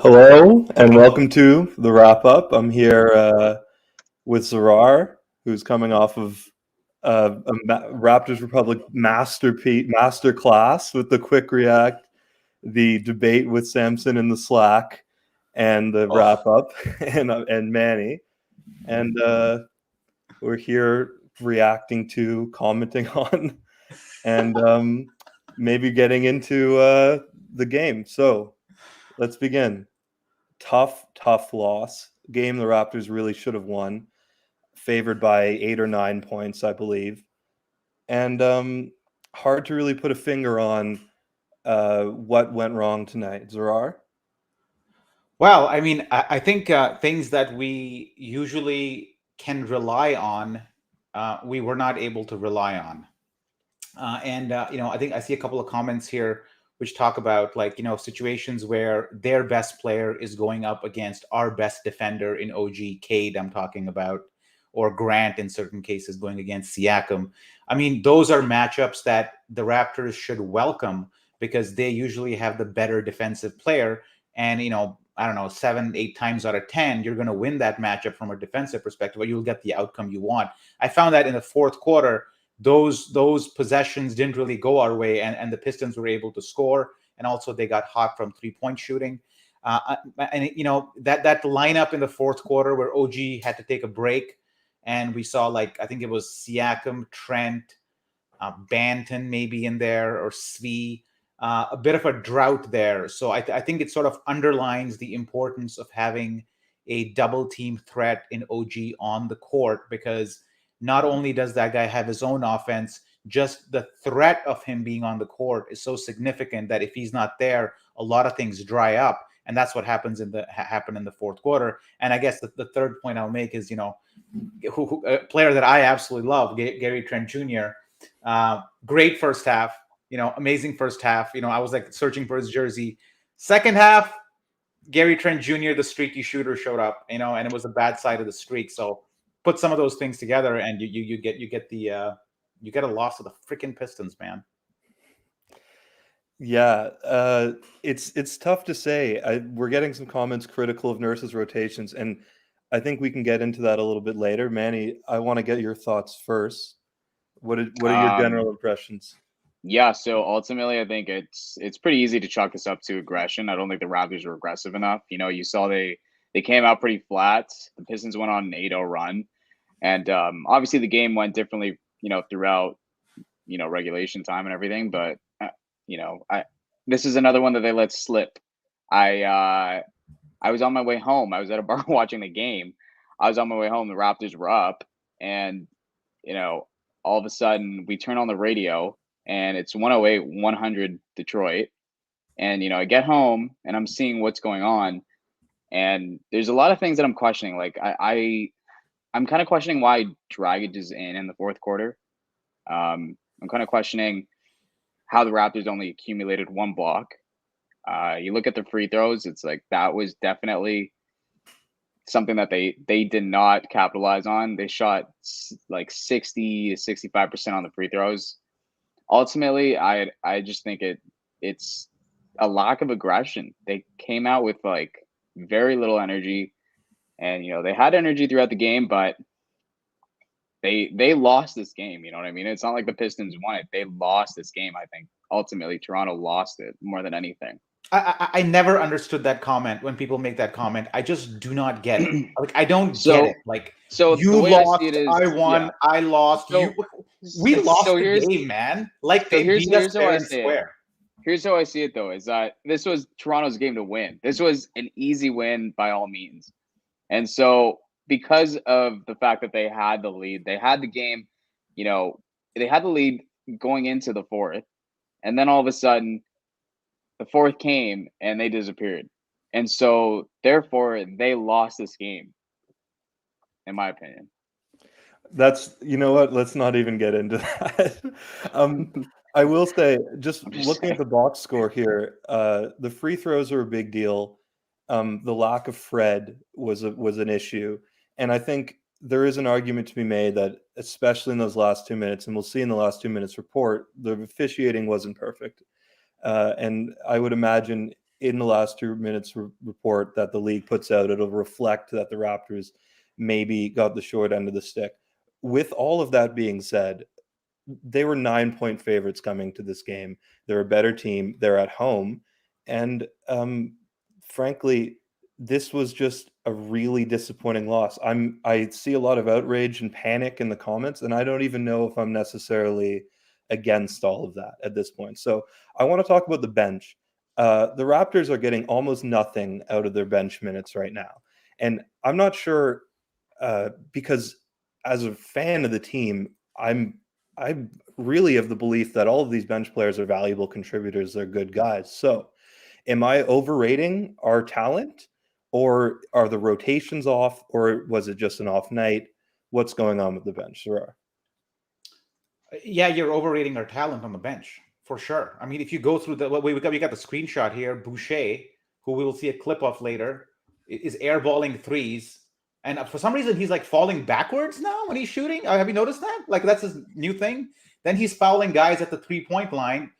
Hello and welcome to the wrap up. I'm here with Zarar, who's coming off of Raptors Republic master class with the quick react, the debate with Samson in the Slack, and the wrap up, and Manny, and we're here reacting to, commenting on, and maybe getting into the game. So let's begin. Tough loss. Game the Raptors really should have won. Favored by 8 or 9 points, I believe. And hard to really put a finger on what went wrong tonight. Zarar? Well, I mean, I think things that we usually can rely on, we were not able to rely on. I think I see a couple of comments here which talk about situations where their best player is going up against our best defender in OG Cade, I'm talking about, or Grant in certain cases going against Siakam. I mean, those are matchups that the Raptors should welcome because they usually have the better defensive player. And, I don't know, 7, 8 times out of 10, you're going to win that matchup from a defensive perspective, or you'll get the outcome you want. I found that in the fourth quarter, those possessions didn't really go our way, and the Pistons were able to score, and also they got hot from 3-point shooting. That lineup in the fourth quarter where OG had to take a break, and we saw I think it was Siakam, Trent, Banton maybe in there, or Svi. A bit of a drought there. So I think it sort of underlines the importance of having a double team threat in OG on the court, because not only does that guy have his own offense, just the threat of him being on the court is so significant that if he's not there, a lot of things dry up. And that's what happened in the fourth quarter. And I guess the third point I'll make is, a player that I absolutely love, Gary Trent Jr. Great first half, amazing first half. I was searching for his jersey. Second half, Gary Trent Jr., the streaky shooter, showed up, and it was a bad side of the streak. So put some of those things together, and you get a loss of the freaking Pistons, man. Yeah, it's tough to say. We're getting some comments critical of Nurse's rotations, and I think we can get into that a little bit later. Manny, I want to get your thoughts first. What are your general impressions? Yeah, so ultimately, I think it's pretty easy to chalk this up to aggression. I don't think the Raptors were aggressive enough. You saw they came out pretty flat. The Pistons went on an 8-0 run, and obviously the game went differently, throughout, regulation time and everything. But this is another one that they let slip. I was on my way home. I was at a bar watching the game. I was on my way home. The Raptors were up, and all of a sudden we turn on the radio and it's 108-100 Detroit. And, I get home and I'm seeing what's going on. And there's a lot of things that I'm questioning. Like I'm kind of questioning why Dragic is in the fourth quarter. I'm kind of questioning how the Raptors only accumulated 1 block. You look at the free throws, it's like that was definitely something that they did not capitalize on. They shot like 60 to 65% on the free throws. Ultimately, I just think it's a lack of aggression. They came out with very little energy, and they had energy throughout the game, but they lost this game. You know what I mean? It's not like the Pistons won it. They lost this game. I think ultimately Toronto lost it more than anything. I never understood that comment when people make that comment. I just do not get it. I don't get it. So you lost, I won, yeah. I lost. We lost the game, man. Here's how I see it. Here's how I see it, though, is that this was Toronto's game to win. This was an easy win by all means. And so because of the fact that they had the lead, they had the game, they had the lead going into the fourth. And then all of a sudden, the fourth came and they disappeared. And so, therefore, they lost this game, in my opinion. That's, you know what? Let's not even get into that. I will say, just looking at the box score here, the free throws are a big deal. The lack of Fred was an issue. And I think there is an argument to be made that, especially in those last 2 minutes, and we'll see in the last 2 minutes report, the officiating wasn't perfect. And I would imagine in the last 2 minutes report that the league puts out, it'll reflect that the Raptors maybe got the short end of the stick. With all of that being said, they were 9-point favorites coming to this game. They're a better team. They're at home. And frankly, this was just a really disappointing loss. I see a lot of outrage and panic in the comments, and I don't even know if I'm necessarily against all of that at this point. So I want to talk about the bench. The Raptors are getting almost nothing out of their bench minutes right now. And I'm not sure because as a fan of the team, I'm really of the belief that all of these bench players are valuable contributors. They're good guys. So am I overrating our talent, or are the rotations off, or was it just an off night? What's going on with the bench, Sarah? Yeah, you're overrating our talent on the bench for sure. I mean, if you go through we got the screenshot here. Boucher, who we will see a clip of later, is airballing threes, and for some reason he's like falling backwards now when he's shooting. Have you noticed that? Like that's his new thing. Then he's fouling guys at the 3-point line,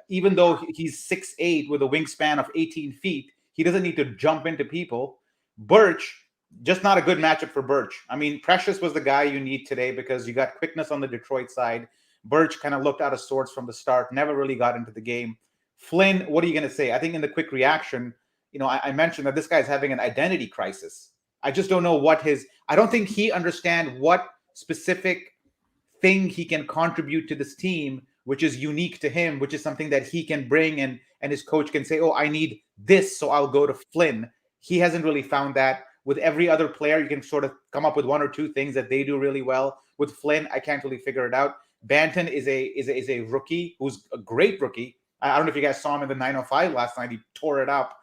even though he's 6'8" with a wingspan of 18 feet. He doesn't need to jump into people. Birch, just not a good matchup for Birch. I mean, Precious was the guy you need today because you got quickness on the Detroit side. Birch kind of looked out of sorts from the start, never really got into the game. Flynn, what are you going to say? I think in the quick reaction, I mentioned that this guy's having an identity crisis. I just don't know I don't think he understands what specific thing he can contribute to this team, which is unique to him, which is something that he can bring and his coach can say, oh, I need this, so I'll go to Flynn. He hasn't really found that. With every other player, you can sort of come up with one or two things that they do really well. With Flynn, I can't really figure it out. Banton is a rookie who's a great rookie. I don't know if you guys saw him in the 905 last night. He tore it up.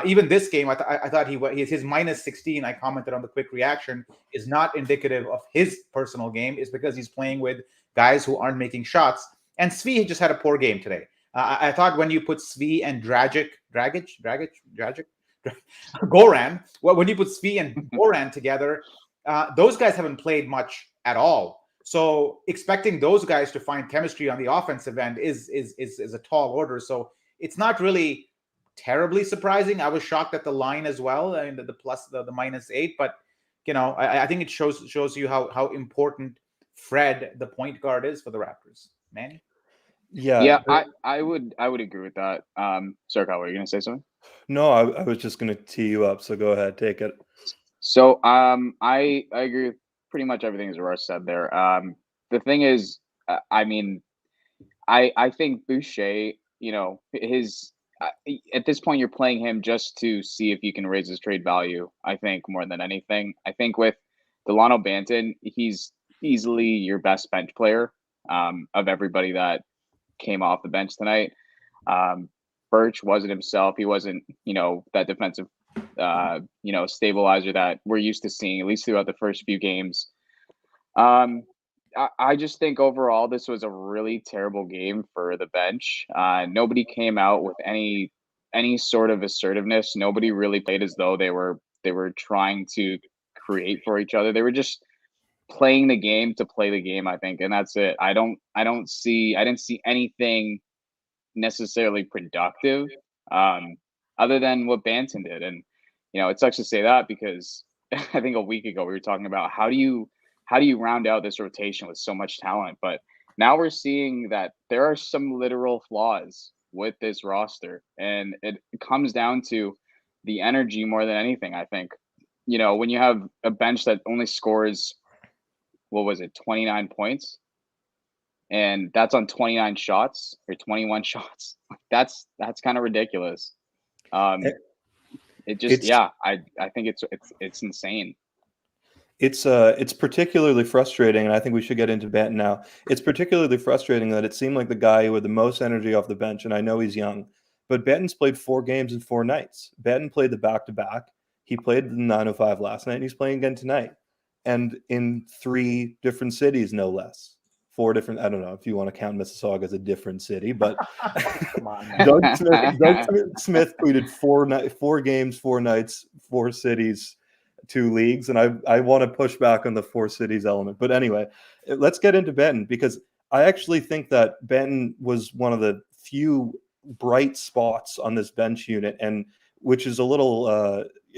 Even this game, I thought his minus 16, I commented on the quick reaction, is not indicative of his personal game. It's because he's playing with guys who aren't making shots. And Svi just had a poor game today. I thought when you put Svi and Dragic, Goran, when you put Svi and Goran together, those guys haven't played much at all. So expecting those guys to find chemistry on the offensive end is a tall order. So it's not really terribly surprising. I was shocked at the line as well, and the plus the -8. But I think it shows you how important Fred, the point guard, is for the Raptors. Manny? Yeah, I would agree with that. Serkan, were you gonna say something? No, I was just gonna tee you up. So go ahead, take it. So I agree with pretty much everything Zarar said there. The thing is, I mean, I think Boucher, his at this point you're playing him just to see if you can raise his trade value. I think more than anything. I think with Delano Banton, he's easily your best bench player of everybody that came off the bench tonight. Birch wasn't himself. He wasn't, that defensive, stabilizer that we're used to seeing, at least throughout the first few games. I just think overall this was a really terrible game for the bench. Nobody came out with any sort of assertiveness. Nobody really played as though they were trying to create for each other. They were just playing the game to play the game, I think, and that's it. I didn't see anything necessarily productive other than what Banton did. And it sucks to say that because I think a week ago we were talking about how do you round out this rotation with so much talent, but now we're seeing that there are some literal flaws with this roster, and it comes down to the energy more than anything. I think when you have a bench that only scores 29 points, and that's on 29 shots or 21 shots. That's kind of ridiculous. I think it's insane. It's particularly frustrating, and I think we should get into Banton now. It's particularly frustrating that it seemed like the guy who had the most energy off the bench, and I know he's young, but Banton's played 4 games in 4 nights. Banton played the back-to-back. He played the 905 last night, and he's playing again tonight. And in 3 different cities, no less. 4 different, I don't know if you want to count Mississauga as a different city, but Doug Smith tweeted 4 games, 4 nights, 4 cities, 2 leagues, and I want to push back on the 4 cities element. But anyway, let's get into Banton, because I actually think that Banton was one of the few bright spots on this bench unit, and which is a little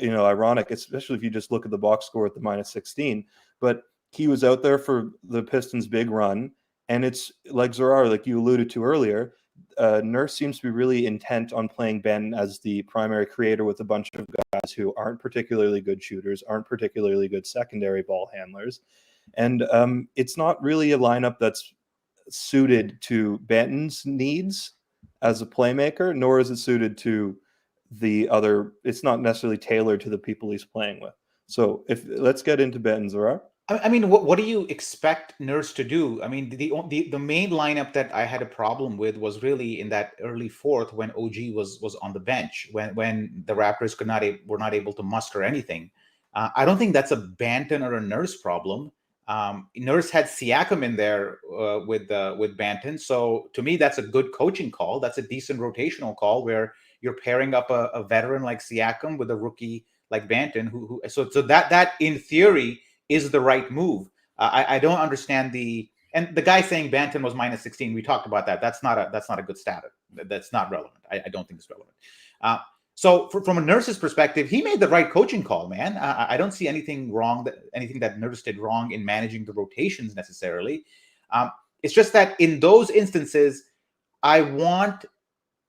ironic, especially if you just look at the box score at the -16. But he was out there for the Pistons' big run, and it's like Zarar, like you alluded to earlier. Nurse seems to be really intent on playing Ben as the primary creator with a bunch of guys who aren't particularly good shooters, aren't particularly good secondary ball handlers. And it's not really a lineup that's suited to Benton's needs as a playmaker, nor is it suited to the other. It's not necessarily tailored to the people he's playing with. So let's get into Benton, Zarar. I mean, what do you expect Nurse to do? I mean, the main lineup that I had a problem with was really in that early fourth when OG was on the bench, when the Raptors were not able to muster anything. I don't think that's a Banton or a Nurse problem. Nurse had Siakam in there with Banton, so to me that's a good coaching call. That's a decent rotational call where you're pairing up a veteran like Siakam with a rookie like Banton. So that in theory is the right move. I don't understand the guy saying Banton was -16. We talked about that. That's not a good stat. That's not relevant. I don't think it's relevant. So from a Nurse's perspective, he made the right coaching call, man. I don't see anything that Nurse did wrong in managing the rotations necessarily. It's just that in those instances, I want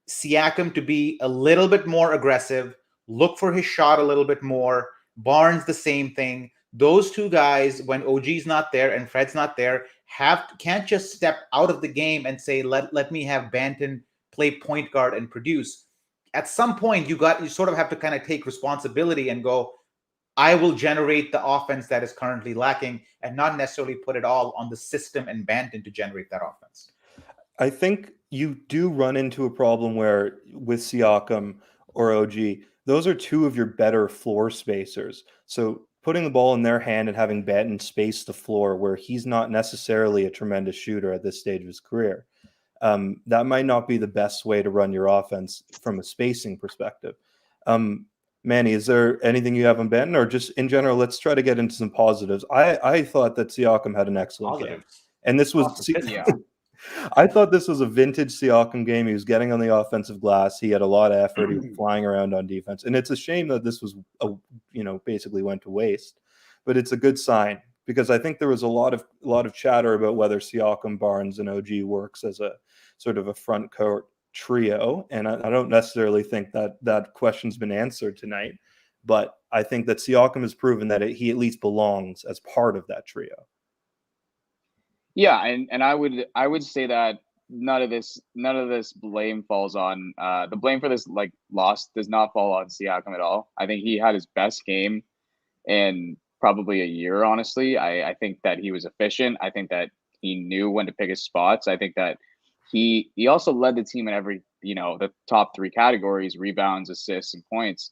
Siakam to be a little bit more aggressive, look for his shot a little bit more. Barnes, the same thing. Those two guys, when OG's not there and Fred's not there, can't just step out of the game and say, let me have Banton play point guard and produce. At some point, you sort of have to kind of take responsibility and go, I will generate the offense that is currently lacking, and not necessarily put it all on the system and Banton to generate that offense. I think you do run into a problem where with Siakam or OG, those are two of your better floor spacers. So putting the ball in their hand and having Banton space the floor where he's not necessarily a tremendous shooter at this stage of his career, that might not be the best way to run your offense from a spacing perspective. Manny, is there anything you have on Banton, or just in general, let's try to get into some positives. I thought that Siakam had an excellent game. And this was I thought this was a vintage Siakam game. He was getting on the offensive glass. He had a lot of effort. He was flying around on defense. And it's a shame that this was, basically went to waste. But it's a good sign because I think there was a lot of chatter about whether Siakam, Barnes, and OG works as a sort of a front court trio. And I don't necessarily think that question's been answered tonight. But I think that Siakam has proven that he at least belongs as part of that trio. Yeah, and I would say that none of this blame falls on the blame for this loss does not fall on Siakam at all. I think he had his best game in probably a year, honestly. I think that he was efficient. I think that he knew when to pick his spots. I think that he also led the team in every, the top three categories: rebounds, assists, and points.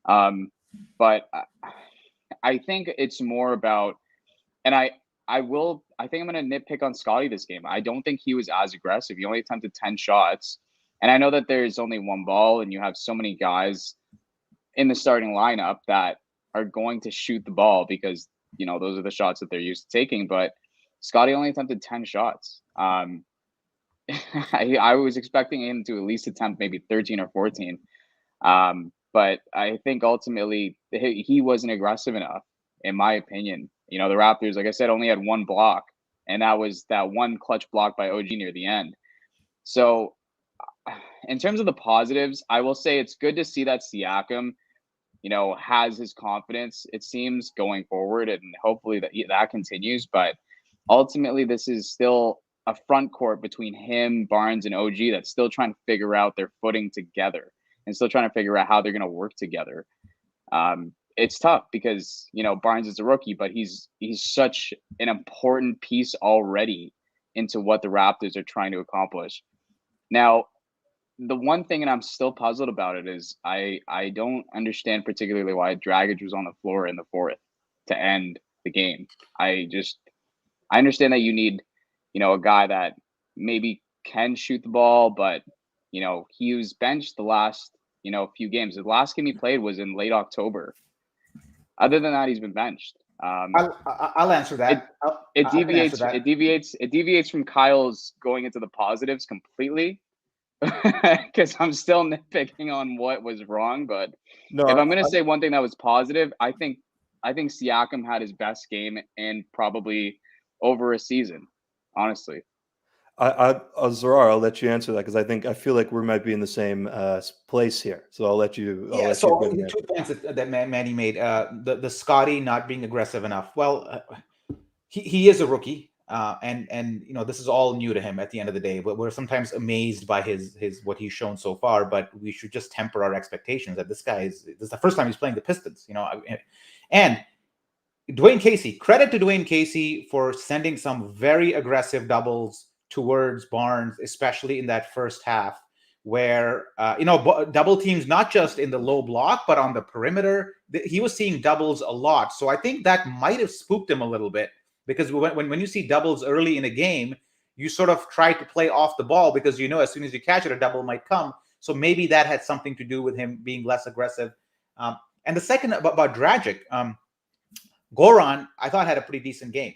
But I think it's more about, and I think I'm going to nitpick on Scotty this game. I don't think he was as aggressive. He only attempted 10 shots. And I know that there's only one ball and you have so many guys in the starting lineup that are going to shoot the ball because, those are the shots that they're used to taking. But Scotty only attempted 10 shots. I was expecting him to at least attempt maybe 13 or 14. But I think ultimately he wasn't aggressive enough, in my opinion. The Raptors, like I said, only had one block, and that was that one clutch block by OG near the end. So in terms of the positives, I will say it's good to see that Siakam, has his confidence, it seems, going forward, and hopefully that continues. But ultimately, this is still a front court between him, Barnes, and OG that's still trying to figure out their footing together and still trying to figure out how they're going to work together. It's tough because, Barnes is a rookie, but he's such an important piece already into what the Raptors are trying to accomplish. Now, the one thing, and I'm still puzzled about it, is I don't understand particularly why Dragic was on the floor in the fourth to end the game. I understand that you need, a guy that maybe can shoot the ball, but, he was benched the last, few games. The last game he played was in late October. Other than that, he's been benched. I'll answer that. It deviates from Kyle's going into the positives completely. because I'm still nitpicking on what was wrong. But No, if I'm gonna say one thing that was positive, I think Siakam had his best game in probably over a season, honestly. Zarar, I'll let you answer that because I feel like we might be in the same place here. So I'll let you. Yeah, Give so an 2 answer. points that Manny made. The Scotty not being aggressive enough. Well, he is a rookie, and this is all new to him. At the end of the day, but we're sometimes amazed by his what he's shown so far. But we should just temper our expectations that this is the first time he's playing the Pistons. And Dwayne Casey, credit to Dwayne Casey for sending some very aggressive doubles towards Barnes, especially in that first half, where double teams not just in the low block but on the perimeter. He was seeing doubles a lot, so I think that might have spooked him a little bit because when you see doubles early in a game, you sort of try to play off the ball because as soon as you catch it, a double might come. So maybe that had something to do with him being less aggressive. And the second about Dragic. Goran, I thought, had a pretty decent game.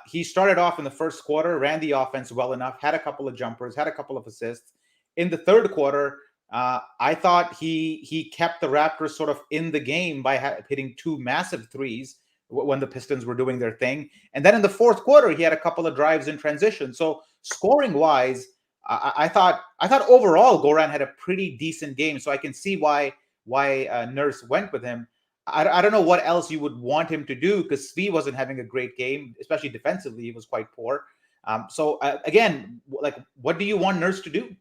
He started off in the first quarter, ran the offense well enough, had a couple of jumpers, had a couple of assists. In the third quarter, I thought he kept the Raptors sort of in the game by hitting 2 massive threes when the Pistons were doing their thing. And then in the fourth quarter, he had a couple of drives in transition. So scoring wise, I thought overall Goran had a pretty decent game. So I can see why Nurse went with him. I don't know what else you would want him to do because Svi wasn't having a great game, especially defensively. He was quite poor. So again, like, what do you want Nurse to do?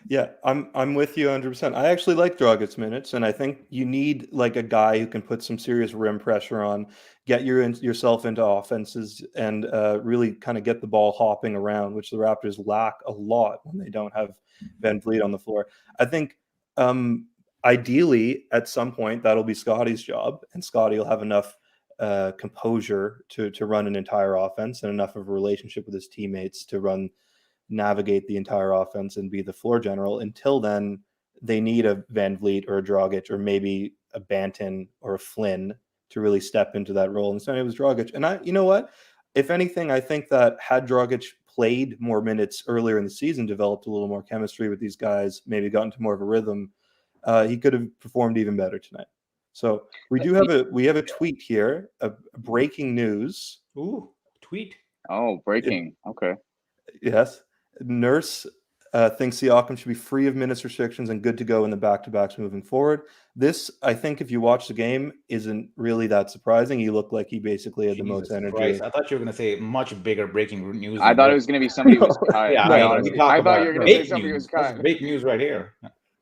Yeah, I'm with you 100%. I actually like Dragic's minutes, and I think you need like a guy who can put some serious rim pressure on, get yourself into offenses, and really kind of get the ball hopping around, which the Raptors lack a lot when they don't have Van Vliet on the floor. I think ideally at some point that'll be Scotty's job, and Scotty will have enough composure to run an entire offense and enough of a relationship with his teammates to navigate the entire offense and be the floor general. Until then, they need a Van Vliet or a Dragic or maybe a Banton or a Flynn to really step into that role. Instead, it was Dragic. And you know what? If anything, I think that had Dragic played more minutes earlier in the season, developed a little more chemistry with these guys, maybe gotten to more of a rhythm, he could have performed even better tonight. So we have a tweet here, a breaking news. Ooh, tweet. Oh, breaking. Okay. Yes. Nurse thinks Siakam should be free of minutes restrictions and good to go in the back-to-backs moving forward. This, I think, if you watch the game, isn't really that surprising. He looked like he basically had the most energy. Christ. I thought you were going to say much bigger breaking news. I thought it was going to be somebody who was cut. Yeah, I thought you were going to say somebody who was cut. That's big news right here.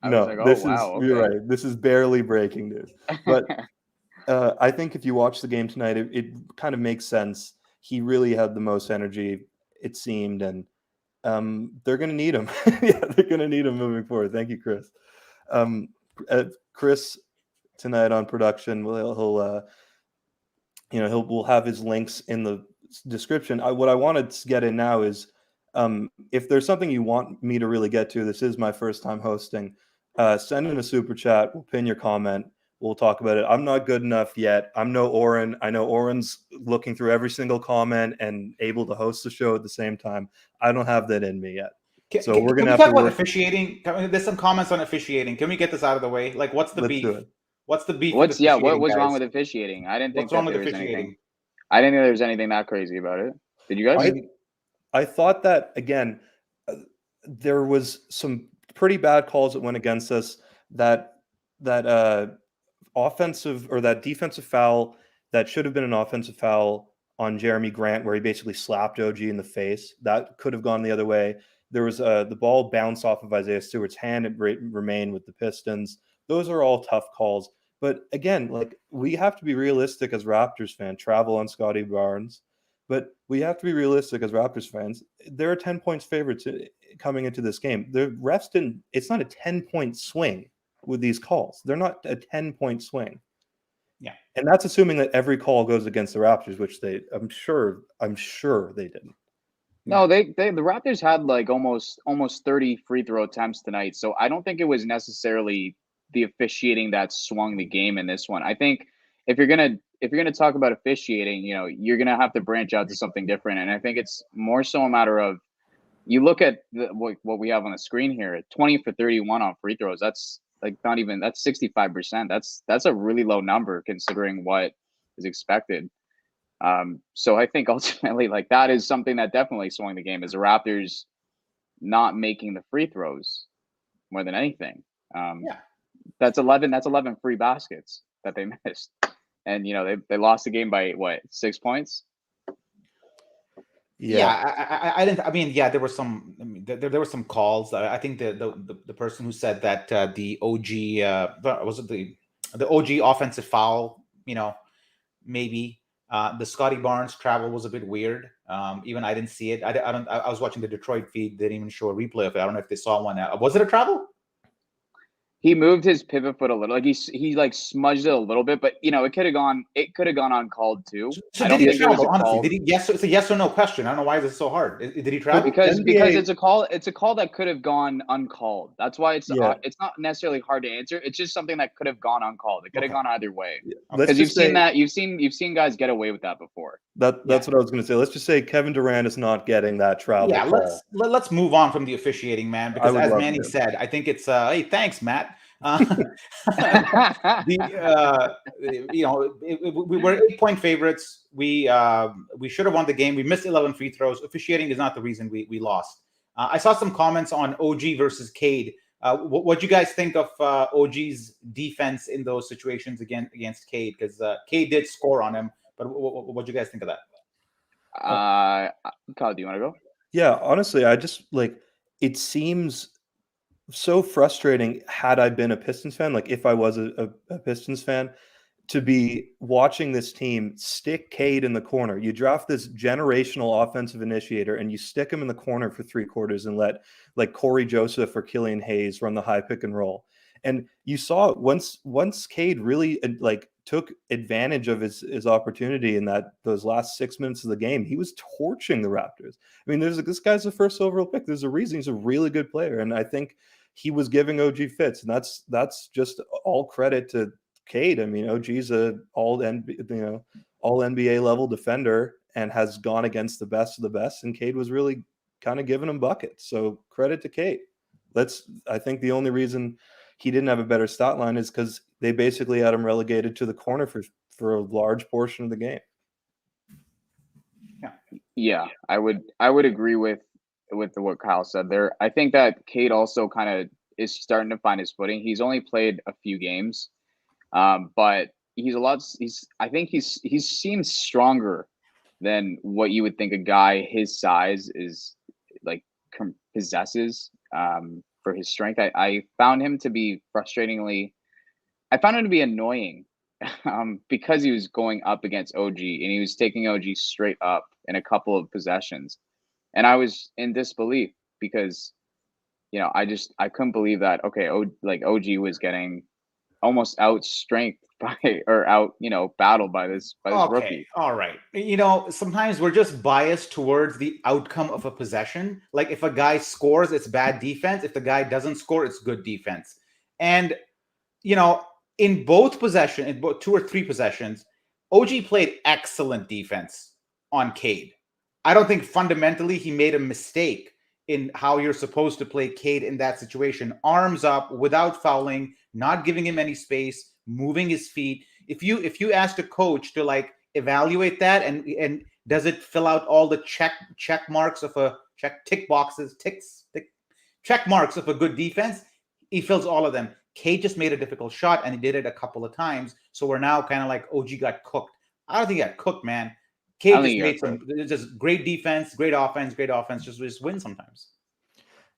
I was like, oh, wow. Okay. You're right. This is barely breaking news. But I think if you watch the game tonight, it kind of makes sense. He really had the most energy, it seemed, and they're going to need him. Yeah, they're going to need him moving forward. Thank you, Chris. Chris tonight on production, we'll have his links in the description. What I wanted to get in now is if there's something you want me to really get to, this is my first time hosting. Send in a super chat. We'll pin your comment. We'll talk about it. I'm not good enough yet. I'm no Oren. I know Oren's looking through every single comment and able to host the show at the same time. I don't have that in me yet. So we're going to have to talk about officiating. There's some comments on officiating. Can we get this out of the way? Like, what's the beef? What's the beef? What was wrong with officiating? I didn't think there was anything. I didn't think there was anything that crazy about it. Did you guys? I thought that, again, there was some pretty bad calls that went against us. That offensive or that defensive foul that should have been an offensive foul on Jeremy Grant, where he basically slapped OG in the face, that could have gone the other way. There was the ball bounced off of Isaiah Stewart's hand and remained with the Pistons. Those are all tough calls. But again, like, we have to be realistic as Raptors fans. Travel on Scotty Barnes. But we have to be realistic as Raptors fans. There are 10 points favorites coming into this game. The refs didn't. It's not a 10-point swing with these calls. They're not a 10-point swing. Yeah, and that's assuming that every call goes against the Raptors, which I'm sure they didn't. No, the Raptors had like almost 30 free throw attempts tonight. So I don't think it was necessarily the officiating that swung the game in this one. I think if you're gonna talk about officiating, you're gonna have to branch out to something different. And I think it's more so a matter of you look at what we have on the screen here, 20 for 31 on free throws. That's like not even that's 65%. That's a really low number considering what is expected. So I think ultimately like that is something that definitely swung the game is the Raptors not making the free throws more than anything. Yeah. That's 11 free baskets that they missed. And they lost the game by what, 6 points? Yeah, I didn't. I mean, yeah, there were some. I mean, there were some calls. I think the person who said that the OG was it the OG offensive foul? Maybe the Scotty Barnes travel was a bit weird. Even I didn't see it. I don't. I was watching the Detroit feed. They didn't even show a replay of it. I don't know if they saw one. Was it a travel? He moved his pivot foot a little, like he like smudged it a little bit, but it could have gone uncalled too. So I did don't he think it was travel? a Honestly, call. did he? Yes, it's a yes or no question. I don't know why this is so hard. Did he travel? Because NBA it's a call that could have gone uncalled. That's why it's not necessarily hard to answer. It's just something that could have gone uncalled. It could have gone either way. Let's Because just you've seen guys get away with that before. that's what I was going to say. Let's just say Kevin Durant is not getting that travel Yeah, call. let's move on from the officiating, man. Because would as love Manny to. said, I think it's hey, thanks, Matt. We were 8-point favorites. We should have won the game. We missed 11 free throws. Officiating is not the reason we lost. I saw some comments on OG versus Cade. What do you guys think of OG's defense in those situations against Cade? Because Cade did score on him, but what do you guys think of that? Kyle, do you want to go? Yeah, honestly, I just it seems so frustrating had I been a Pistons fan, like if I was a Pistons fan, to be watching this team stick Cade in the corner. You draft this generational offensive initiator and you stick him in the corner for 3/4 and let like Corey Joseph or Killian Hayes run the high pick and roll. And you saw once Cade really took advantage of his opportunity in those last 6 minutes of the game, he was torching the Raptors. I mean, this guy's the first overall pick. There's a reason he's a really good player, and I think he was giving OG fits, and that's just all credit to Cade. I mean, OG's all NBA level defender and has gone against the best of the best, and Cade was really kind of giving him buckets. So credit to Cade. I think the only reason he didn't have a better stat line is because they basically had him relegated to the corner for a large portion of the game. Yeah, I would agree with what Kyle said there. I think that Cade also kind of is starting to find his footing. He's only played a few games, but I think he seems stronger than what you would think a guy his size is like possesses for his strength. I found him to be annoying because he was going up against OG and he was taking OG straight up in a couple of possessions. And I was in disbelief because, I couldn't believe that. Okay, OG was getting almost out strength battled by this rookie. All right. Sometimes we're just biased towards the outcome of a possession. Like if a guy scores, it's bad defense. If the guy doesn't score, it's good defense. And in both possessions, in both 2 or 3 possessions, OG played excellent defense on Cade. I don't think fundamentally he made a mistake in how you're supposed to play Cade in that situation. Arms up without fouling, not giving him any space, moving his feet. If you asked a coach to evaluate that and does it fill out all the check marks of a check marks of a good defense, he fills all of them. Cade just made a difficult shot and he did it a couple of times. So we're now kind of like OG got cooked. I don't think he got cooked, man. Cade just made just great defense, great offense, just win sometimes.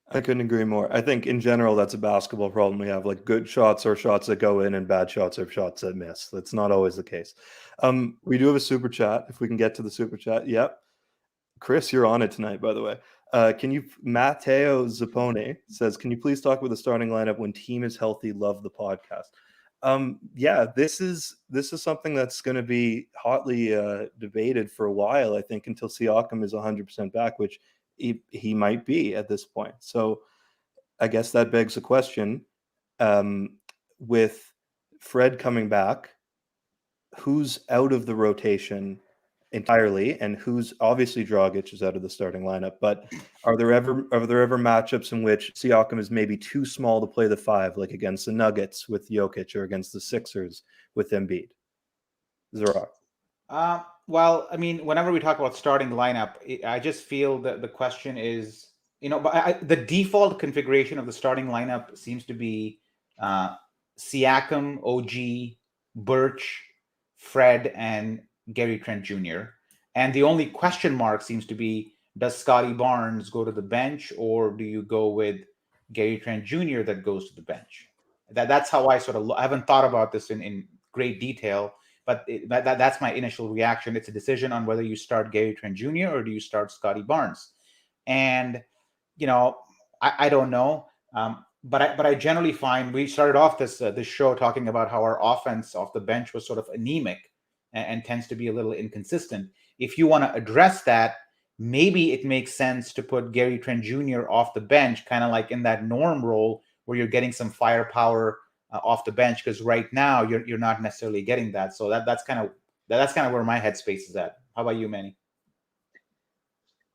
I couldn't agree more. I think in general that's a basketball problem we have. Like good shots are shots that go in and bad shots are shots that miss. That's not always the case. We do have a super chat. If we can get to the super chat. Yep. Chris, you're on it tonight, by the way. Matteo Zappone says, can you please talk about the starting lineup when team is healthy? Love the podcast. Yeah, this is something that's going to be hotly debated for a while, I think, until Siakam is 100% back, which he might be at this point. So I guess that begs the question, with Fred coming back, who's out of the rotation entirely, and who's obviously Dragic is out of the starting lineup. But are there ever matchups in which Siakam is maybe too small to play the 5, like against the Nuggets with Jokic or against the Sixers with Embiid? Zarar. Well, I mean, whenever we talk about starting lineup, I just feel that the question is, but the default configuration of the starting lineup seems to be Siakam, OG, Birch, Fred, and Gary Trent Jr. And the only question mark seems to be, does Scotty Barnes go to the bench, or do you go with Gary Trent Jr. that goes to the bench? That's how I I haven't thought about this in great detail, but that's my initial reaction. It's a decision on whether you start Gary Trent Jr. or do you start Scotty Barnes. And, I don't know. But I generally find we started off this show talking about how our offense off the bench was sort of anemic and tends to be a little inconsistent. If you want to address that, maybe it makes sense to put Gary Trent Jr. off the bench, kind of like in that Norm role where you're getting some firepower off the bench, because right now you're not necessarily getting that. So that's kind of where my headspace is at. How about you, Manny?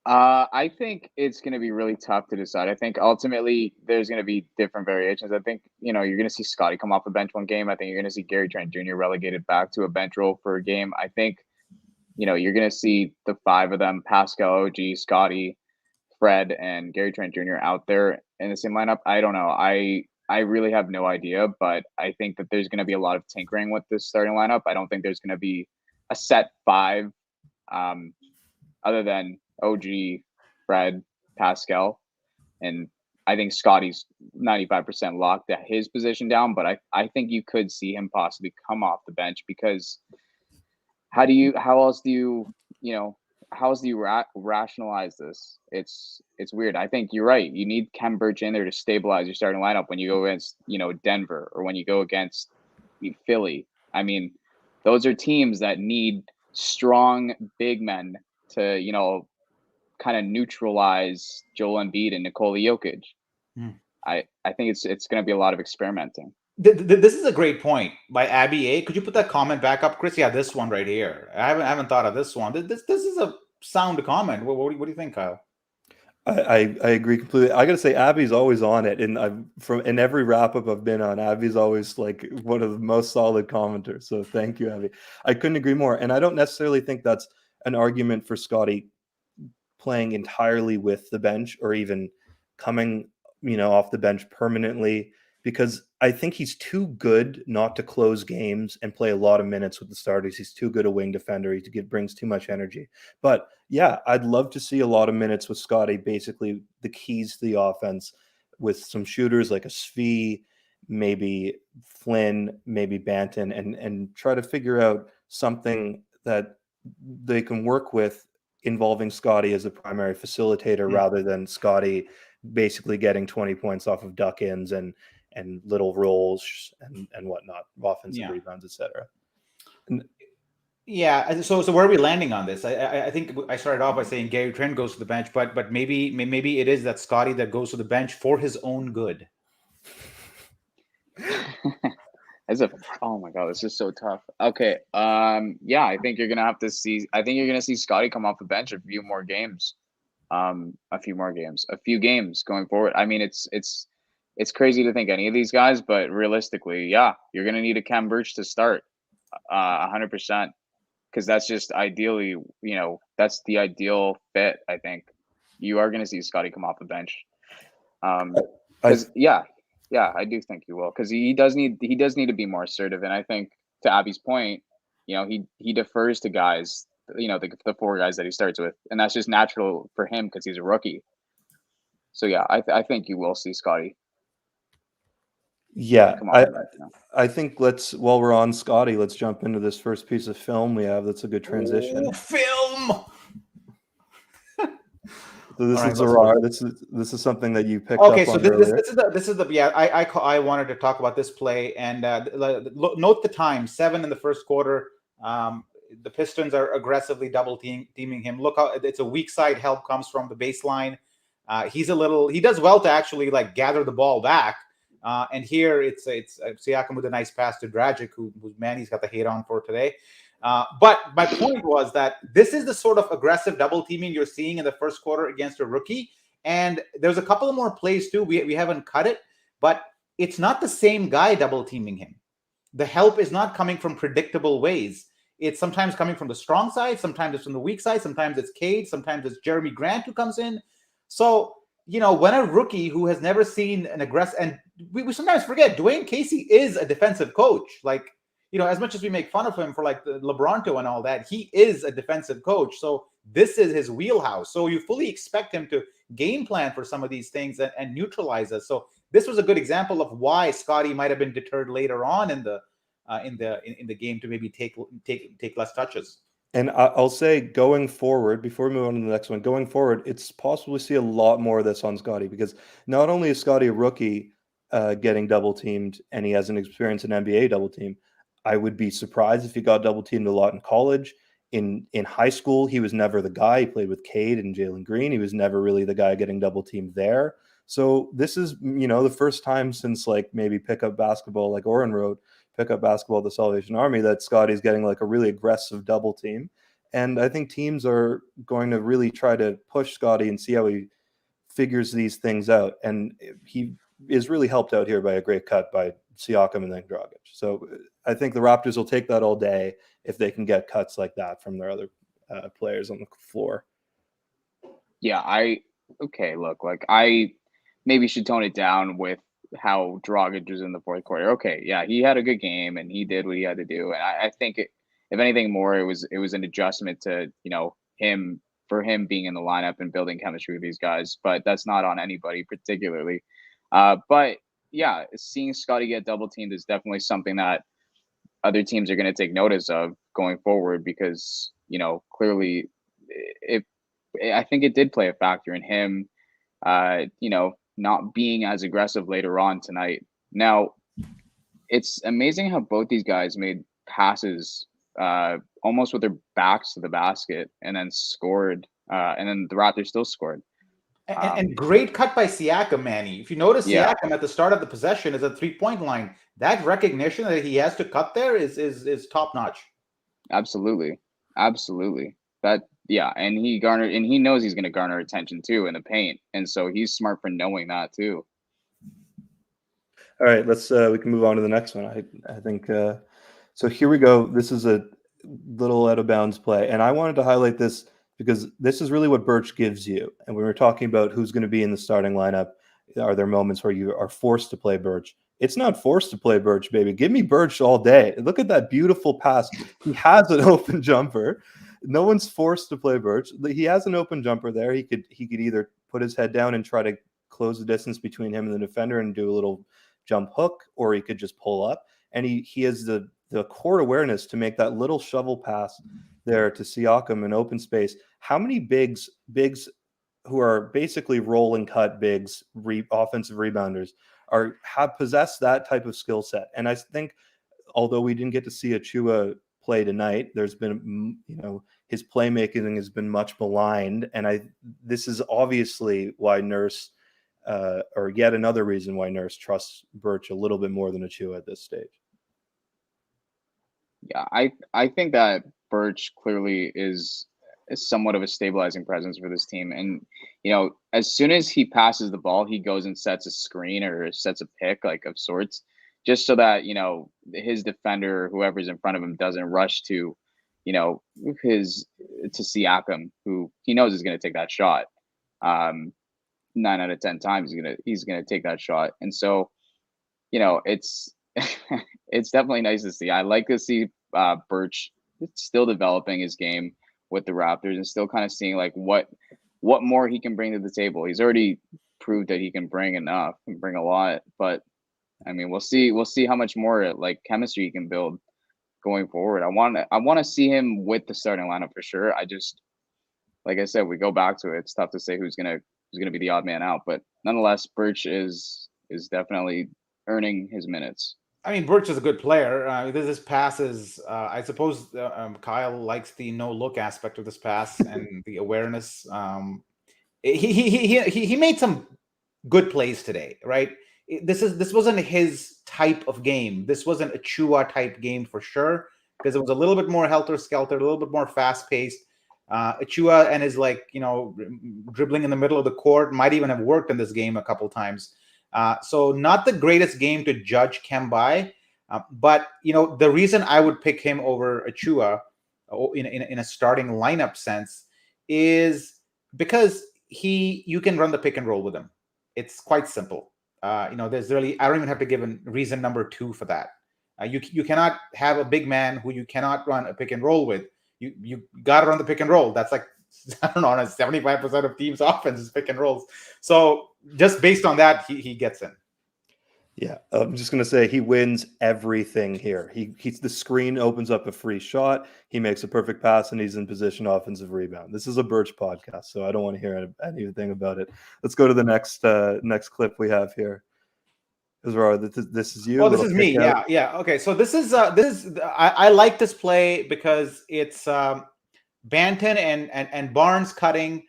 I think it's going to be really tough to decide. I think ultimately there's going to be different variations. I think, you're going to see Scotty come off the bench one game. I think you're going to see Gary Trent Jr. relegated back to a bench role for a game. I think, you're going to see the 5 of them, Pascal, OG, Scotty, Fred, and Gary Trent Jr. out there in the same lineup. I don't know. I really have no idea, but I think that there's going to be a lot of tinkering with this starting lineup. I don't think there's going to be a set 5 other than OG, Fred, Pascal, and I think Scotty's 95% locked at his position down, but I think you could see him possibly come off the bench, because how else do you rationalize this? It's weird. I think you're right. You need Kem Birch in there to stabilize your starting lineup when you go against, Denver, or when you go against Philly. I mean, those are teams that need strong big men to, kind of neutralize Joel Embiid and Nikola Jokic. I think it's going to be a lot of experimenting. This is a great point by Abby A. Could you put that comment back up, Chris? Yeah, this one right here. I haven't thought of this one. This is a sound comment. What do you think, Kyle? I agree completely. I gotta say, Abby's always on it, and in every wrap up I've been on, Abby's always like one of the most solid commenters. So thank you, Abby. I couldn't agree more, and I don't necessarily think that's an argument for Scotty playing entirely with the bench, or even coming, off the bench permanently, because I think he's too good not to close games and play a lot of minutes with the starters. He's too good a wing defender. He brings too much energy. But yeah, I'd love to see a lot of minutes with Scotty, basically the keys to the offense, with some shooters like a Svi, maybe Flynn, maybe Banton, and try to figure out something that they can work with involving Scotty as a primary facilitator, rather than Scotty basically getting 20 points off of duck-ins and little rolls and whatnot, offensive rebounds, etc. Yeah. So where are we landing on this? I think I started off by saying Gary Trent goes to the bench, but maybe it is that Scotty that goes to the bench for his own good. Oh my god, this is so tough. Okay. Yeah, I think you're gonna see Scotty come off the bench a few games going forward. I mean, it's crazy to think any of these guys, but realistically, yeah, you're gonna need a Kem Birch to start 100%, because that's just ideally, that's the ideal fit. I think you are gonna see Scotty come off the bench. Yeah, I do think you will, because he does need to be more assertive. And I think, to Abby's point, he defers to guys, the 4 guys that he starts with, and that's just natural for him because he's a rookie. So yeah, I think you will see Scotty. Yeah, I think while we're on Scotty, let's jump into this first piece of film we have. That's a good transition. Ooh, film. So this is Zarar. This is something that you picked up on earlier. This is the I wanted to talk about this play, and note the time, 7 in the first quarter. The Pistons are aggressively double teaming him. Look how it's a weak side help comes from the baseline. He does well to actually gather the ball back. And here it's Siakam with a nice pass to Dragic, who Manny's got the hate on for today. But my point was that this is the sort of aggressive double teaming you're seeing in the first quarter against a rookie. And there's a couple of more plays too. We haven't cut it, but it's not the same guy double teaming him. The help is not coming from predictable ways. It's sometimes coming from the strong side, sometimes it's from the weak side, sometimes it's Cade, sometimes it's Jeremy Grant who comes in. So, when a rookie who has never seen an aggressive, and we sometimes forget, Dwayne Casey is a defensive coach. Like, as much as we make fun of him for like the LeBronto and all that, he is a defensive coach. So this is his wheelhouse. So you fully expect him to game plan for some of these things and neutralize us. So this was a good example of why Scotty might have been deterred later on in the game to maybe take less touches. And I'll say, going forward, before we move on to the next one, going forward, it's possible to see a lot more of this on Scotty, because not only is Scotty a rookie getting double teamed, and he hasn't experienced an NBA double team. I would be surprised if he got double teamed a lot in college. In high school, he was never the guy. He played with Cade and Jalen Green. He was never really the guy getting double teamed there. So this is, the first time since like maybe pickup basketball, like Oren wrote, pickup basketball, the Salvation Army, that Scotty's getting like a really aggressive double team. And I think teams are going to really try to push Scotty and see how he figures these things out. And he is really helped out here by a great cut by Siakam and then Dragic. So I think the Raptors will take that all day if they can get cuts like that from their other players on the floor. Yeah, I maybe should tone it down with how Dragic was in the fourth quarter. Okay, yeah, he had a good game and he did what he had to do. And I think if anything more, it was an adjustment to, him being in the lineup and building chemistry with these guys. But that's not on anybody particularly. But yeah, seeing Scotty get double teamed is definitely something that other teams are going to take notice of going forward, because, clearly I think it did play a factor in him, not being as aggressive later on tonight. Now, it's amazing how both these guys made passes almost with their backs to the basket and then scored, and then the Raptors still scored. And great cut by Siakam, Manny. If you notice, Siakam at the start of the possession is a 3-point line. That recognition that he has to cut there is top notch. Absolutely. And he knows he's going to garner attention too in the paint, and so he's smart for knowing that too. All right, let's we can move on to the next one. I think so. Here we go. This is a little out of bounds play, and I wanted to highlight this because this is really what Birch gives you. And when we're talking about who's going to be in the starting lineup, are there moments where you are forced to play Birch? It's not forced to play Birch, baby. Give me Birch all day. Look at that beautiful pass. He has an open jumper. No one's forced to play Birch. He has an open jumper there. He could either put his head down and try to close the distance between him and the defender and do a little jump hook, or he could just pull up. And he has the court awareness to make that little shovel pass there to Siakam in open space. How many bigs who are basically roll and cut bigs, offensive rebounders, have possessed that type of skill set? And I think, although we didn't get to see Achua play tonight, there's been, his playmaking has been much maligned, and this is obviously why Nurse, or yet another reason why Nurse trusts Birch a little bit more than Achua at this stage. Yeah, I think that Birch clearly is somewhat of a stabilizing presence for this team. And, as soon as he passes the ball, he goes and sets a screen or sets a pick, like, of sorts, just so that, his defender, whoever's in front of him, doesn't rush to Siakam, who he knows is going to take that shot. 9 out of 10 times he's gonna take that shot. And so, it's it's definitely nice to see. I like to see Birch still developing his game with the Raptors and still kind of seeing like what more he can bring to the table. He's already proved that he can bring enough and bring a lot, but I mean, we'll see how much more like chemistry he can build going forward. I want to see him with the starting lineup for sure. I just, like I said, we go back to it. It's tough to say who's gonna be the odd man out, but nonetheless, Birch is definitely earning his minutes. I mean, Birch is a good player. This pass is, I suppose, Kyle likes the no-look aspect of this pass and the awareness. He made some good plays today, right? This wasn't his type of game. This wasn't a Chua type game for sure. because it was a little bit more helter-skelter, a little bit more fast-paced. Achua and his dribbling in the middle of the court might even have worked in this game a couple times. So not the greatest game to judge Khem by, but the reason I would pick him over Achua in a starting lineup sense is because you can run the pick and roll with him. It's quite simple. There's really, I don't even have to give a reason number 2 for that. You cannot have a big man who you cannot run a pick and roll with. You got to run the pick and roll. That's like, I don't know, 75% of teams' offense is pick and rolls. So just based on that, he gets in. Yeah, I'm just going to say he wins everything here. The screen opens up a free shot. He makes a perfect pass, and he's in position offensive rebound. This is a Birch podcast, so I don't want to hear anything about it. Let's go to the next clip we have here. This is you. Oh, this is me. Yeah. Okay, so this is I like this play because it's Banton and Barnes cutting,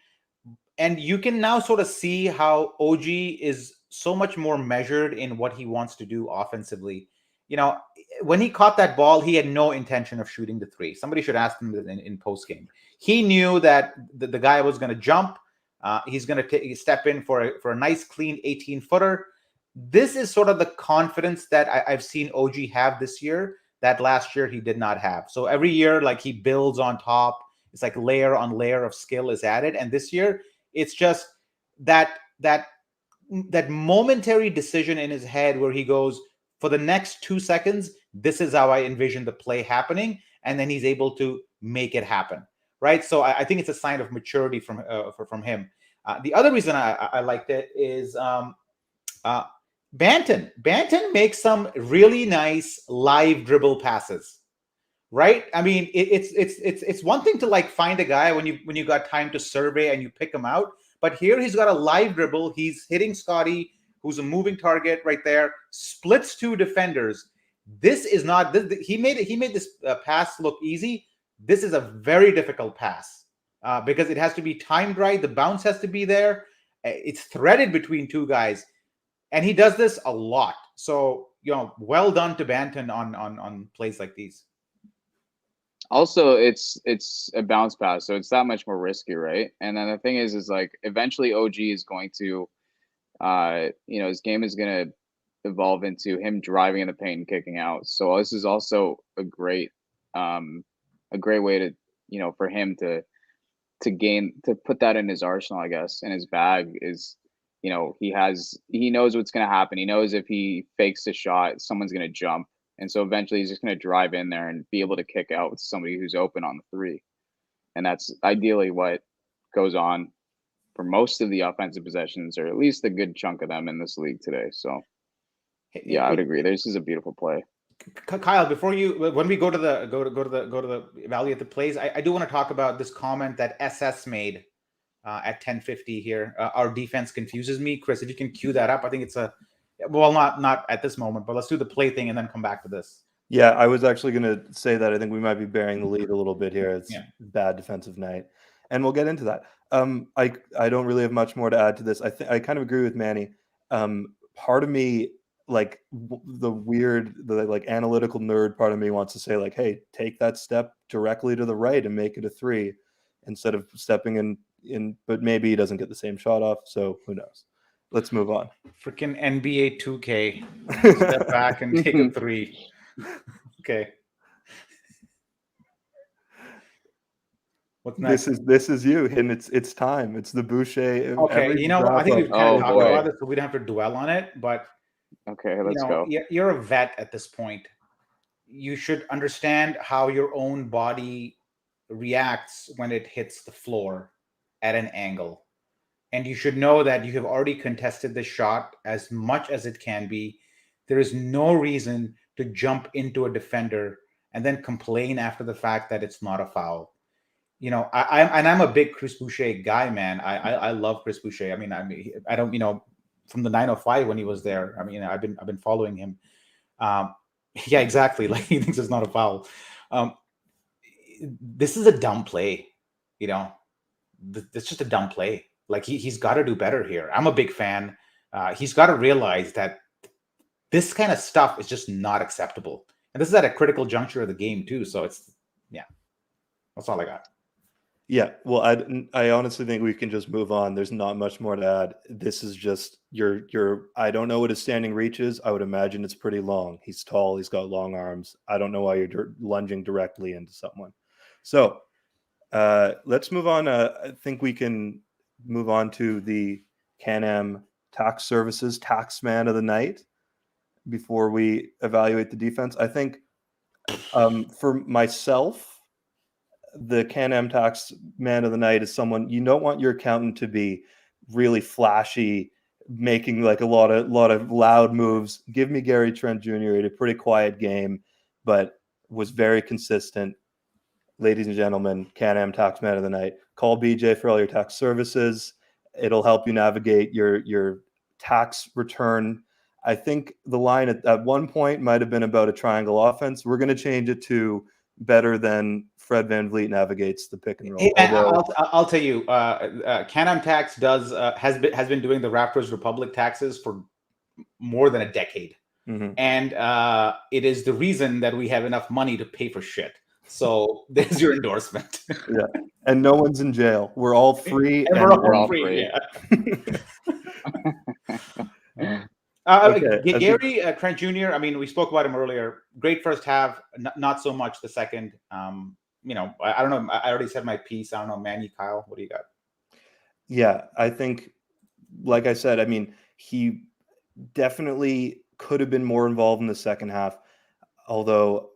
and you can now sort of see how OG is so much more measured in what he wants to do offensively. When he caught that ball, he had no intention of shooting the 3. Somebody should ask him in post game. He knew that the guy was going to jump. He's going to step in for a nice clean 18-footer. This is sort of the confidence that I've seen OG have this year that last year he did not have. So every year, like, he builds on top. It's like layer on layer of skill is added. And this year, it's just that momentary decision in his head where he goes, for the next 2 seconds, this is how I envision the play happening. And then he's able to make it happen. Right. So I think it's a sign of maturity from him. The other reason I liked it is Banton. Banton makes some really nice live dribble passes. Right. I mean, it's one thing to like find a guy when you got time to survey and you pick him out. But here he's got a live dribble. He's hitting Scotty, who's a moving target right there, splits 2 defenders. This is not he made this pass look easy. This is a very difficult pass because it has to be timed right. The bounce has to be there. It's threaded between 2 guys, and he does this a lot. So well done to Banton on plays like these. Also, it's a bounce pass, so it's that much more risky, right? And then the thing is like eventually OG is going to, his game is going to evolve into him driving in the paint and kicking out. So this is also a great way to, for him to put that in his arsenal, I guess, in his bag is, he knows what's going to happen. He knows if he fakes the shot, someone's going to jump. And so eventually he's just going to drive in there and be able to kick out with somebody who's open on the 3. And that's ideally what goes on for most of the offensive possessions, or at least a good chunk of them in this league today. So, yeah, I would agree. This is a beautiful play. Kyle, when we go to the evaluate the plays, I do want to talk about this comment that SS made at 10:50 here. Our defense confuses me. Chris, if you can cue that up, I think it's not at this moment, but let's do the play thing and then come back to this. Yeah, I was actually going to say that I think we might be bearing the lead a little bit here. It's bad defensive night, and we'll get into that. I don't really have much more to add to this. I kind of agree with Manny. Part of me, like the analytical nerd part of me, wants to say like, hey, take that step directly to the right and make it a 3 instead of stepping in. But maybe he doesn't get the same shot off, so who knows? Let's move on. Freaking NBA 2K. Step back and take a 3. Okay. What's next? This is you, and it's time. It's the Boucher. Okay, I think we've kind of talked about this, so we don't have to dwell on it. But okay, let's go. You're a vet at this point. You should understand how your own body reacts when it hits the floor at an angle. And you should know that you have already contested the shot as much as it can be. There is no reason to jump into a defender and then complain after the fact that it's not a foul. I'm a big Chris Boucher guy, man. I love Chris Boucher. I mean, I don't, from the 905 when he was there. I mean, I've been following him. Yeah, exactly. Like, he thinks it's not a foul. This is a dumb play. It's just a dumb play. Like, he's got to do better here. I'm a big fan. He's got to realize that this kind of stuff is just not acceptable. And this is at a critical juncture of the game too. So it's, yeah, that's all I got. Yeah, well, I honestly think we can just move on. There's not much more to add. This is just your. I don't know what his standing reach is. I would imagine it's pretty long. He's tall. He's got long arms. I don't know why you're lunging directly into someone. So let's move on. I think we can move on to the Can-Am Tax Services Tax Man of the Night before we evaluate the defense. I think for myself, the Can-Am Tax Man of the Night is someone you don't want your accountant to be really flashy, making like a lot of loud moves. Give me Gary Trent Jr. He had a pretty quiet game, but was very consistent. Ladies and gentlemen, Can-Am Tax Man of the Night. Call BJ for all your tax services. It'll help you navigate your tax return. I think the line at one point might have been about a triangle offense. We're going to change it to better than Fred VanVleet navigates the pick and roll. Hey, man, I'll tell you, Can-Am Tax has been doing the Raptors Republic taxes for more than a decade, and it is the reason that we have enough money to pay for shit. So there's your endorsement. Yeah, and no one's in jail. We're all free, and we're all free. Yeah. Okay. Gary Trent Jr. I mean, we spoke about him earlier. Great first half, not so much the second. You know, I don't know. I already said my piece. I don't know, Manny, Kyle, what do you got? Yeah, I think, like I said, I mean, he definitely could have been more involved in the second half, although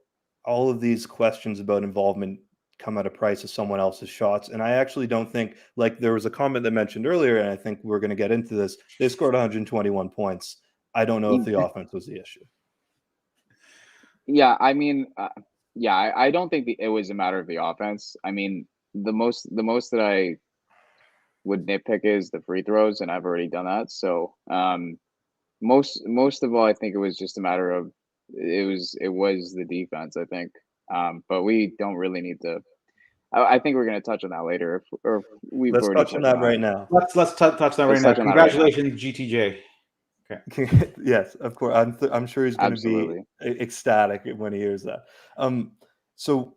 all of these questions about involvement come at a price of someone else's shots. And I actually don't think, like there was a comment that mentioned earlier, and I think we're going to get into this. They scored 121 points. I don't know if the offense was the issue. Yeah, I mean, I don't think it was a matter of the offense. I mean, the most that I would nitpick is the free throws, and I've already done that. So most of all, I think it was just a matter of it was the defense, I think. But we don't really need to. I think we're going to touch on that later. Or we've Let's already touch on that right now. Let's touch on that right now. Congratulations, GTJ. Okay. Yes, of course. I'm sure he's going to be ecstatic when he hears that. So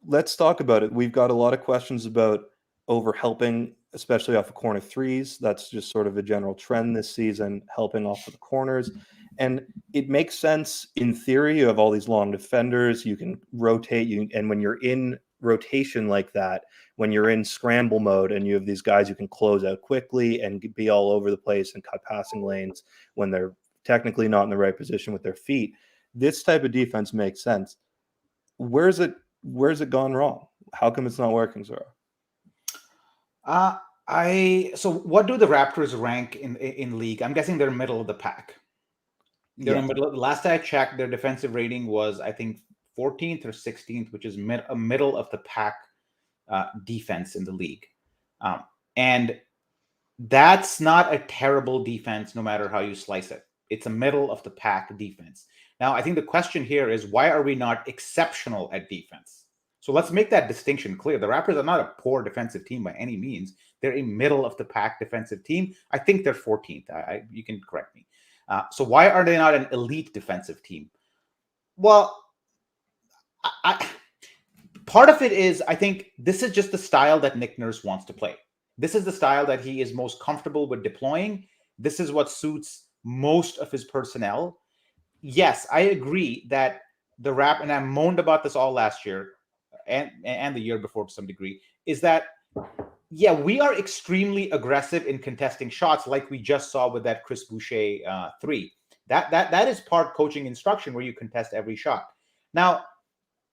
let's talk about it. We've got a lot of questions about over helping, especially off of corner threes. That's just sort of a general trend this season, helping off of the corners. And it makes sense in theory. You have all these long defenders. You can rotate. And when you're in rotation like that, when you're in scramble mode and you have these guys who can close out quickly and be all over the place and cut passing lanes when they're technically not in the right position with their feet, this type of defense makes sense. Where's it gone wrong? How come it's not working, Zara? So what do the Raptors rank in league? I'm guessing they're middle of the pack. They're in middle. Last I checked, their defensive rating was, I think, 14th or 16th, which is a middle of the pack defense in the league. And that's not a terrible defense, no matter how you slice it. It's a middle of the pack defense. Now, I think the question here is, why are we not exceptional at defense? So let's make that distinction clear. The Raptors are not a poor defensive team by any means. They're a middle of the pack defensive team. I think they're 14th. You can correct me. So why are they not an elite defensive team? Well, part of it is, I think this is just the style that Nick Nurse wants to play. This is the style that he is most comfortable with deploying. This is what suits most of his personnel. Yes, I agree that the and I moaned about this all last year and the year before to some degree, is that, yeah, we are extremely aggressive in contesting shots like we just saw with that Chris Boucher 3. That is part coaching instruction where you contest every shot. Now,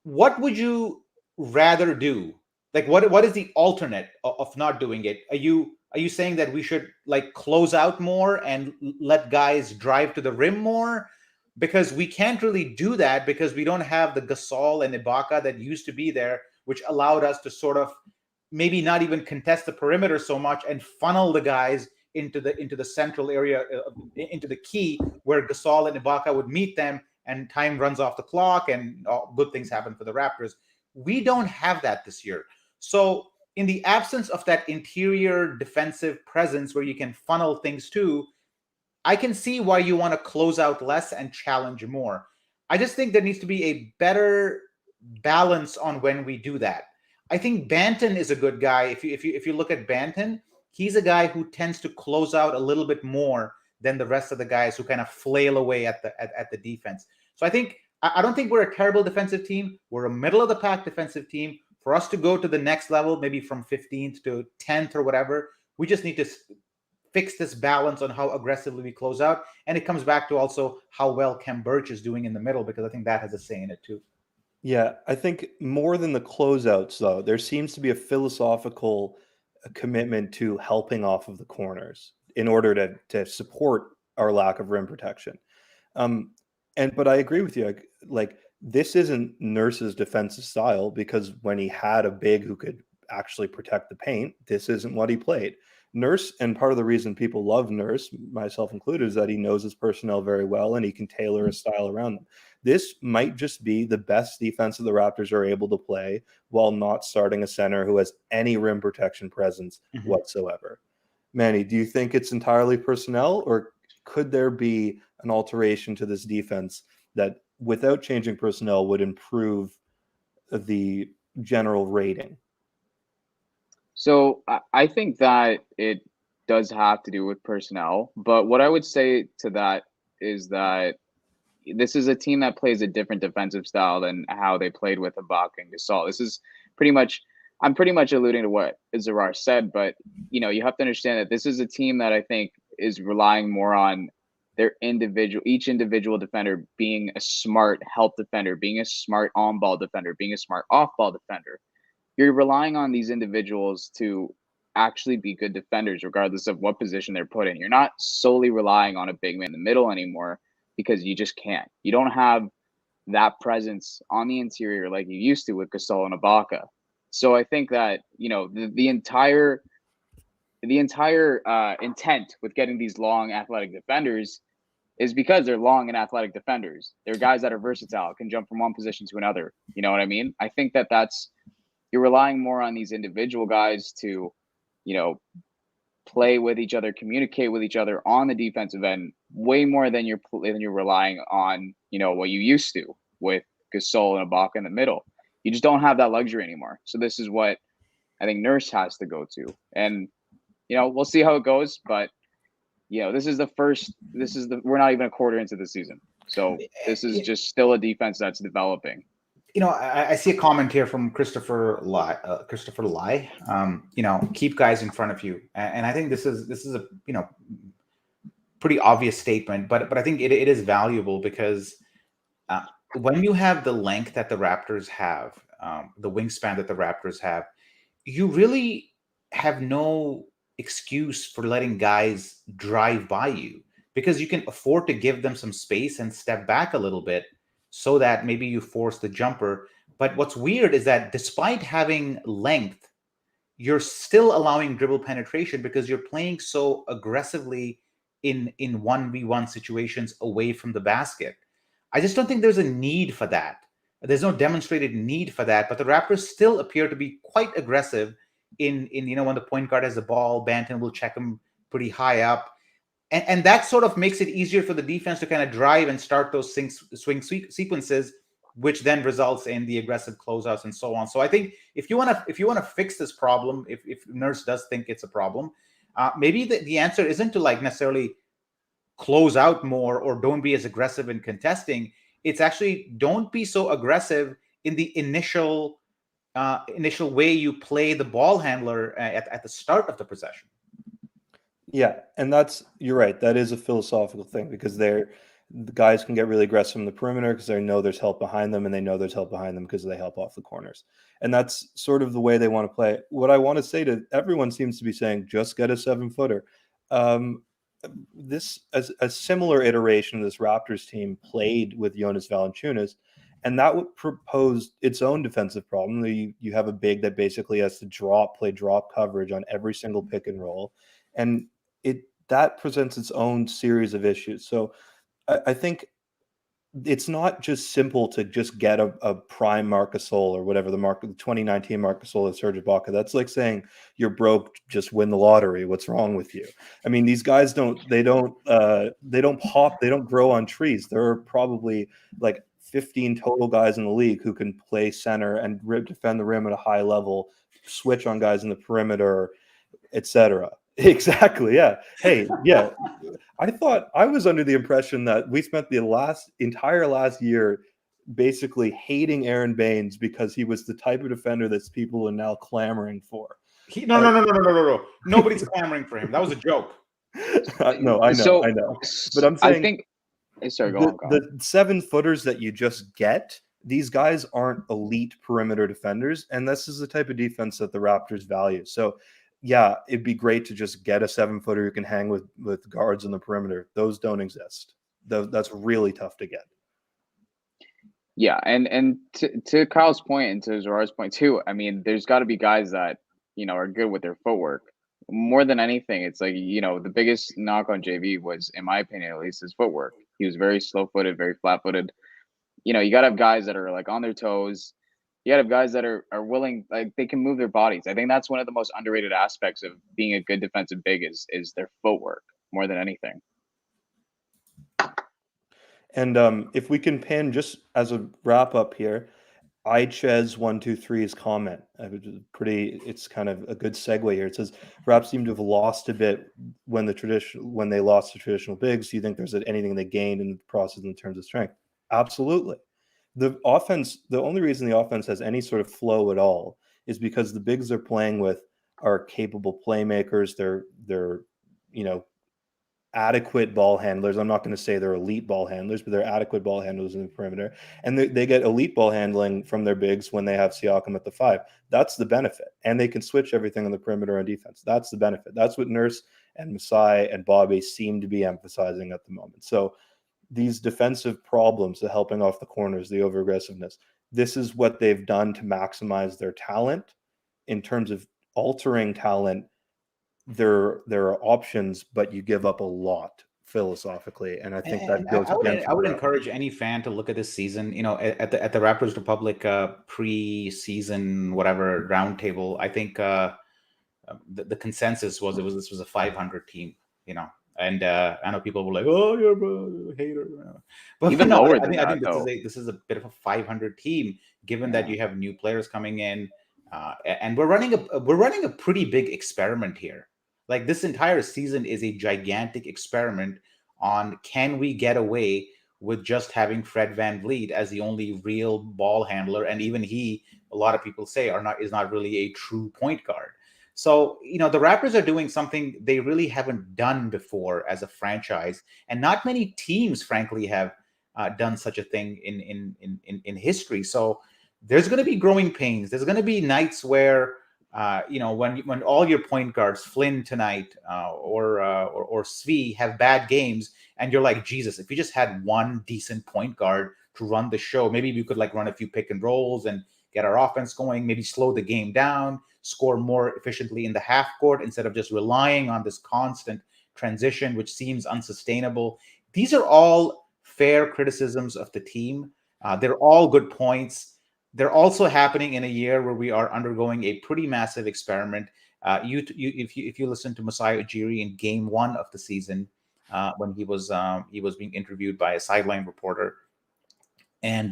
what would you rather do? Like, what is the alternate of not doing it? Are you saying that we should like close out more and let guys drive to the rim more? Because we can't really do that because we don't have the Gasol and Ibaka that used to be there, which allowed us to sort of maybe not even contest the perimeter so much and funnel the guys into the central area, into the key where Gasol and Ibaka would meet them, and time runs off the clock and good things happen for the Raptors. We don't have that this year. So in the absence of that interior defensive presence where you can funnel things to, I can see why you want to close out less and challenge more. I just think there needs to be a better balance on when we do that. I think Banton is a good guy. If you look at Banton, he's a guy who tends to close out a little bit more than the rest of the guys who kind of flail away at the defense. So I don't think we're a terrible defensive team. We're a middle of the pack defensive team. For us to go to the next level, maybe from 15th to 10th or whatever, we just need to fix this balance on how aggressively we close out. And it comes back to also how well Kem Birch is doing in the middle, because I think that has a say in it too. Yeah, I think more than the closeouts, though, there seems to be a philosophical commitment to helping off of the corners in order to support our lack of rim protection. But I agree with you. Like, this isn't Nurse's defensive style, because when he had a big who could actually protect the paint, this isn't what he played. Nurse, and part of the reason people love Nurse, myself included, is that he knows his personnel very well and he can tailor a style around them. This might just be the best defense that the Raptors are able to play while not starting a center who has any rim protection presence whatsoever. Manny, do you think it's entirely personnel, or could there be an alteration to this defense that, without changing personnel, would improve the general rating? So I think that it does have to do with personnel, but what I would say to that is that this is a team that plays a different defensive style than how they played with Ibaka and Gasol. This is I'm pretty much alluding to what Zarar said, but you have to understand that this is a team that I think is relying more on each individual defender being a smart help defender, being a smart on-ball defender, being a smart off-ball defender. You're relying on these individuals to actually be good defenders, regardless of what position they're put in. You're not solely relying on a big man in the middle anymore, because you just can't. You don't have that presence on the interior like you used to with Gasol and Ibaka. So I think that the entire intent with getting these long athletic defenders is because they're long and athletic defenders. They're guys that are versatile, can jump from one position to another. You know what I mean? I think that's you're relying more on these individual guys to, play with each other, communicate with each other on the defensive end, way more than you're relying on, what you used to with Gasol and Ibaka in the middle. You just don't have that luxury anymore. So this is what I think Nurse has to go to, and we'll see how it goes. But we're not even a quarter into the season, so this is just still a defense that's developing. I see a comment here from Christopher Lai. Keep guys in front of you, and I think this is a pretty obvious statement, but I think it is valuable, because when you have the length that the Raptors have, the wingspan that the Raptors have, you really have no excuse for letting guys drive by you, because you can afford to give them some space and step back a little bit, so that maybe you force the jumper. But what's weird is that despite having length, you're still allowing dribble penetration, because you're playing so aggressively in 1v1 situations away from the basket. I just don't think there's a need for that. There's no demonstrated need for that, but the Raptors still appear to be quite aggressive in when the point guard has the ball, Banton will check him pretty high up. And that sort of makes it easier for the defense to kind of drive and start those swing sequences, which then results in the aggressive closeouts and so on. So I think if you want to fix this problem, if Nurse does think it's a problem, maybe the answer isn't to necessarily close out more or don't be as aggressive in contesting. It's actually don't be so aggressive in the initial way you play the ball handler at the start of the possession. Yeah, and you're right. That is a philosophical thing, because the guys can get really aggressive in the perimeter because they know there's help behind them, and they know there's help behind them because they help off the corners. And that's sort of the way they want to play. What I want to say to everyone seems to be saying, just get a 7-footer. A similar iteration of this Raptors team played with Jonas Valanciunas, and that would propose its own defensive problem. You have a big that basically has to play drop coverage on every single pick and roll, and that presents its own series of issues. So I think it's not just simple to just get a prime Marc Gasol or whatever the 2019 Marc Gasol and Serge Ibaka. That's like saying you're broke, just win the lottery. What's wrong with you? I mean, these guys don't pop, they don't grow on trees. There are probably like 15 total guys in the league who can play center and defend the rim at a high level, switch on guys in the perimeter, etc. Exactly. Yeah. Hey, yeah. I was under the impression that we spent the entire last year basically hating Aaron Baines because he was the type of defender that people are now clamoring for. No. Nobody's clamoring for him. That was a joke. No, I know. But I'm saying, I think. Sorry, go on. The 7-footers that you just get, these guys aren't elite perimeter defenders, and this is the type of defense that the Raptors value. So, yeah, it'd be great to just get a 7-footer who can hang with guards on the perimeter. Those don't exist. That's really tough to get. Yeah, and to Kyle's point and to Zorar's point too, I mean, there's got to be guys that, are good with their footwork. More than anything, it's like, the biggest knock on JV was, in my opinion at least, his footwork. He was very slow-footed, very flat-footed. You got to have guys that are like on their toes. You got to have guys that are willing, like they can move their bodies. I think that's one of the most underrated aspects of being a good defensive big is their footwork more than anything. And if we can pin, just as a wrap up here, iChez123's comment, it's kind of a good segue here. It says, Raps seem to have lost a bit when they lost the traditional bigs. Do you think there's anything they gained in the process in terms of strength? Absolutely. The only reason the offense has any sort of flow at all is because the bigs they're playing with are capable playmakers. They're adequate ball handlers. I'm not going to say they're elite ball handlers, but they're adequate ball handlers in the perimeter. And they get elite ball handling from their bigs when they have Siakam at the 5. That's the benefit. And they can switch everything on the perimeter on defense. That's the benefit. That's what Nurse and Masai and Bobby seem to be emphasizing at the moment. So these defensive problems, the helping off the corners, the over-aggressiveness, this is what they've done to maximize their talent. In terms of altering talent, there are options, but you give up a lot philosophically, and I think that goes against. I would encourage any fan to look at this season. At the Raptors Republic pre-season whatever roundtable. I think the consensus was this was a 500 team. And I know people were like, "Oh, you're a hater," but even no, lower I than think that, this is a bit of a 500 team, given that you have new players coming in, and we're running a pretty big experiment here. Like this entire season is a gigantic experiment on can we get away with just having Fred VanVleet as the only real ball handler, and even he, a lot of people say, is not really a true point guard. So, the Raptors are doing something they really haven't done before as a franchise, and not many teams, frankly, have done such a thing in history. So, there's going to be growing pains. There's going to be nights where, when all your point guards, Flynn tonight or Svi, have bad games, and you're like, Jesus, if you just had one decent point guard to run the show, maybe we could run a few pick and rolls and get our offense going, maybe slow the game down, score more efficiently in the half court instead of just relying on this constant transition, which seems unsustainable. These are all fair criticisms of the team. They're all good points. They're also happening in a year where we are undergoing a pretty massive experiment. If you listen to Masai Ujiri in Game 1 of the season, when he was being interviewed by a sideline reporter, and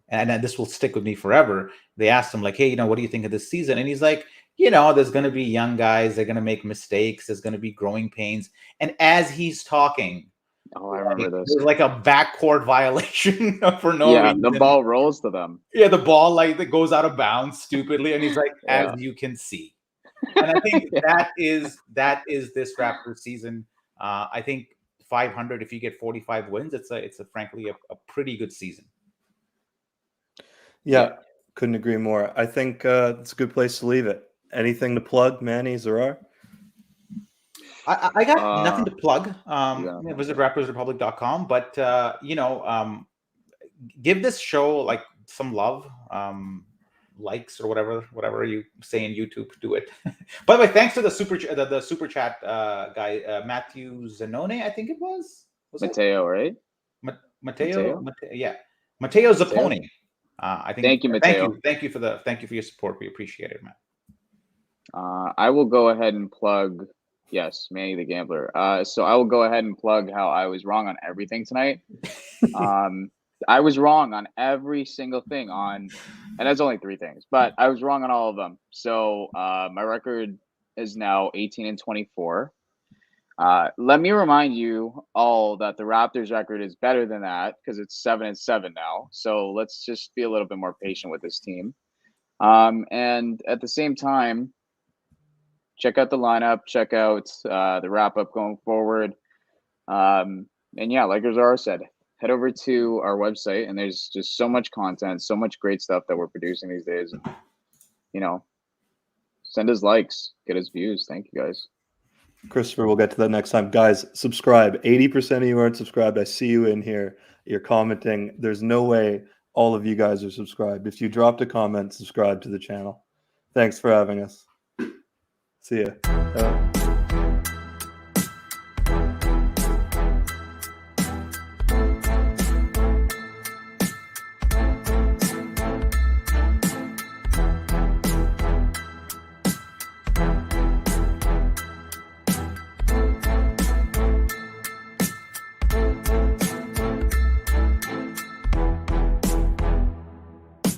this will stick with me forever. They asked him hey, what do you think of this season? And he's like, there's going to be young guys. They're going to make mistakes. There's going to be growing pains. And as he's talking, I remember this. There's a backcourt violation for no reason. The ball rolls to them. Yeah, the ball that goes out of bounds stupidly, and he's like, as you can see. And I think that is this Raptors season. I think 500. If you get 45 wins, it's frankly a pretty good season. Yeah, couldn't agree more. I think it's a good place to leave it. Anything to plug, Manny, Zarar? I got nothing to plug. Visit RaptorsRepublic.com, but give this show some love, likes or whatever you say in YouTube. Do it. By the way, thanks to the super chat guy, Matthew Zanone, I think it was Mateo, right? Mateo, Mateo Zapponi. I think. Thank you, Mateo. Thank you for your support. We appreciate it, man. I will go ahead and plug. Yes, Manny the Gambler. So I will go ahead and plug how I was wrong on everything tonight. I was wrong on every single thing and that's only 3 things, but I was wrong on all of them. So my record is now 18-24. Let me remind you all that the Raptors record is better than that because it's 7-7 now. So let's just be a little bit more patient with this team. And at the same time, check out the lineup, check out the wrap up going forward. And yeah, like Razar said, head over to our website, and there's just so much content, so much great stuff that we're producing these days. And, send us likes, get us views. Thank you guys. Christopher, we'll get to that next time. Guys, subscribe. 80% of you aren't subscribed. I see you in here. You're commenting. There's no way all of you guys are subscribed. If you dropped a comment, subscribe to the channel. Thanks for having us. See ya.